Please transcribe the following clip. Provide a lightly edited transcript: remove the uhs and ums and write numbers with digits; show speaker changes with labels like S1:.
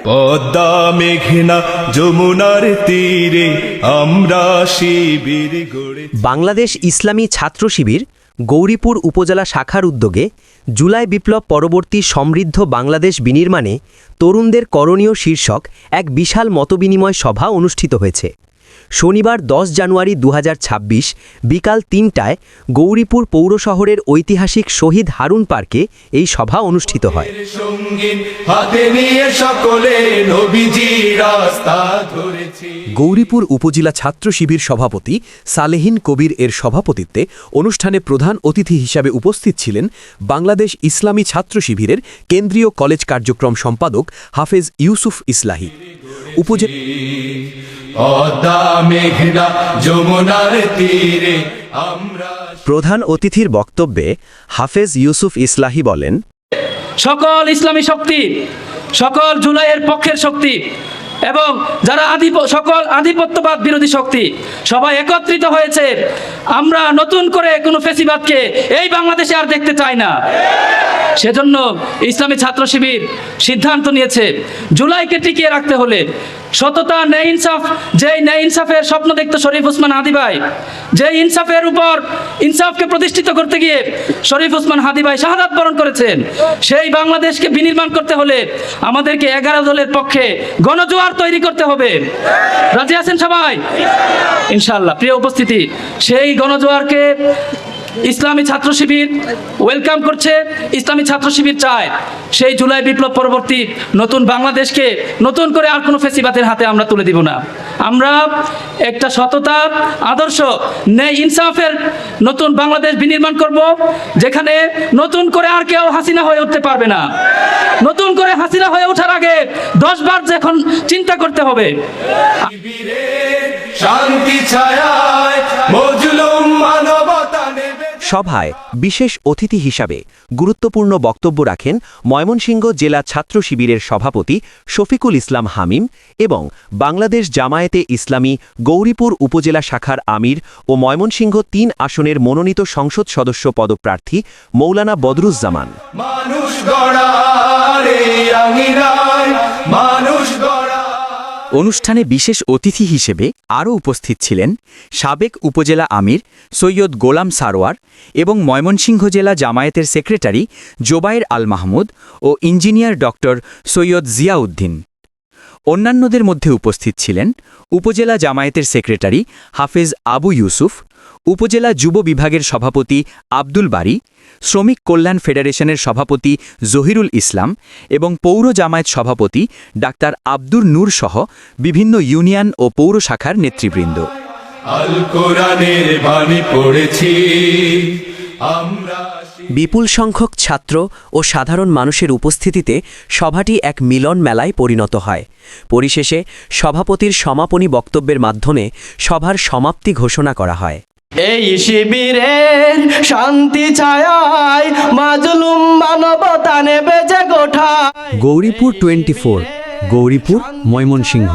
S1: পদ্মা মেঘনা যমুনার তীরে আমরা শিবির গড়ে।
S2: বাংলাদেশ ইসলামী ছাত্র শিবির গৌরীপুর উপজেলা শাখার উদ্যোগে জুলাই বিপ্লব পরবর্তী সমৃদ্ধ বাংলাদেশ বিনির্মাণে তরুণদের করণীয় শীর্ষক এক বিশাল মতবিনিময় সভা অনুষ্ঠিত হয়েছে। শনিবার ১০ জানুয়ারি ২০২৬ বিকাল ৩টায় গৌরীপুর পৌর শহরের ঐতিহাসিক শহীদ হারুন পার্কে এই সভা অনুষ্ঠিত হয়।
S3: গৌরীপুর উপজেলা ছাত্র শিবির সভাপতি সালেহিন কবির এর সভাপতিত্বে অনুষ্ঠানে প্রধান অতিথি হিসাবে উপস্থিত ছিলেন বাংলাদেশ ইসলামী ছাত্র শিবিরের কেন্দ্রীয় কলেজ কার্যক্রম সম্পাদক হাফেজ ইউসুফ ইসলাহি।
S2: প্রধান অতিথির বক্তব্যে হাফেজ ইউসুফ ইসলাহি বলেন,
S4: সকল ইসলামী শক্তি, সকল জুলাইয়ের পক্ষের শক্তি এবং যারা সকল আধিপত্যবাদ বিরোধী শক্তি সবাই একত্রিত হয়েছে। আমরা নতুন করে কোনো ফ্যাসিবাদকে এই বাংলাদেশে আর দেখতে চাই না। সেজন্য ইসলামী ছাত্র শিবির সিদ্ধান্ত নিয়েছে, জুলাইকে টিকিয়ে রাখতে হলে সততা, ন্যায় ইনসাফ, যেই ন্যায় ইনসাফের স্বপ্ন দেখত শরীফ ওসমান হাদি ভাই, যেই ইনসাফের উপর ইনসাফকে প্রতিষ্ঠিত করতে গিয়ে শরীফ ওসমান হাদি ভাই শাহাদাত বরণ করেছেন, সেই বাংলাদেশকে বিনির্মাণ করতে হলে আমাদেরকে 11 দলের পক্ষে গণজোয়ার তৈরি করতে হবে। রাজি আছেন সবাই? ইনশাআল্লাহ। প্রিয় উপস্থিতি, সেই গণজোয়ারকে ইসলামী ছাত্র শিবির ওয়েলকাম করছে। ইসলামী ছাত্র শিবির চায় সেই জুলাই বিপ্লব পরবর্তী নতুন বাংলাদেশকে নতুন করে আর কোনো ফেসিবাদের হাতে আমরা তুলে দিব না। আমরা একটা সততা, আদর্শ, ন্যায় ইনসাফের নতুন বাংলাদেশ বিনির্মাণ করব, যেখানে নতুন করে আর কেউ হাসিনা হয়ে উঠতে পারবে না। নতুন করে হাসিনা হয়ে ওঠার আগে 10 বার যখন চিন্তা করতে হবে।
S1: শান্তি ছায়ায় মজলুম মানবতা নেবে।
S2: সভায় বিশেষ অতিথি হিসাবে গুরুত্বপূর্ণ বক্তব্য রাখেন ময়মনসিংহ জেলা ছাত্র শিবিরের সভাপতি শফিকুল ইসলাম হামিম এবং বাংলাদেশ জামায়াতে ইসলামী গৌরীপুর উপজেলা শাখার আমির ও ময়মনসিংহ ৩ আসনের মনোনীত সংসদ সদস্য পদপ্রার্থী মৌলানা বদরুজ্জামান।
S5: অনুষ্ঠানে বিশেষ অতিথি হিসেবে আরও উপস্থিত ছিলেন সাবেক উপজেলা আমির সৈয়দ গোলাম সারোয়ার এবং ময়মনসিংহ জেলা জামায়াতের সেক্রেটারি জোবায়ের আল মাহমুদ ও ইঞ্জিনিয়ার ডক্টর সৈয়দ জিয়াউদ্দিন। অন্যান্যদের মধ্যে উপস্থিত ছিলেন উপজেলা জামায়াতের সেক্রেটারি হাফেজ আবু ইউসুফ, উপজেলা যুব বিভাগের সভাপতি আব্দুল বারী, শ্রমিক কল্যাণ ফেডারেশনের সভাপতি জহিরুল ইসলাম এবং পৌর জামায়াত সভাপতি ডাক্তার আব্দুর নূর সহ বিভিন্ন ইউনিয়ন ও পৌর শাখার নেতৃবৃন্দ।
S1: আল কোরআনের বাণী পড়েছি আমরা।
S2: বিপুল সংখ্যক ছাত্র ও সাধারণ মানুষের উপস্থিতিতে সভাটি এক মিলন মেলায় পরিণত হয়। পরিশেষে সভাপতির সমাপনী বক্তব্যের মাধ্যমে সভার সমাপ্তি ঘোষণা করা হয়।
S6: এই শিবিরের শান্তি ছায়ায় মাজলুম মানবতা নেবে যে গোঠায়।
S3: গৌরীপুর 24, গৌরীপুর, ময়মনসিংহ।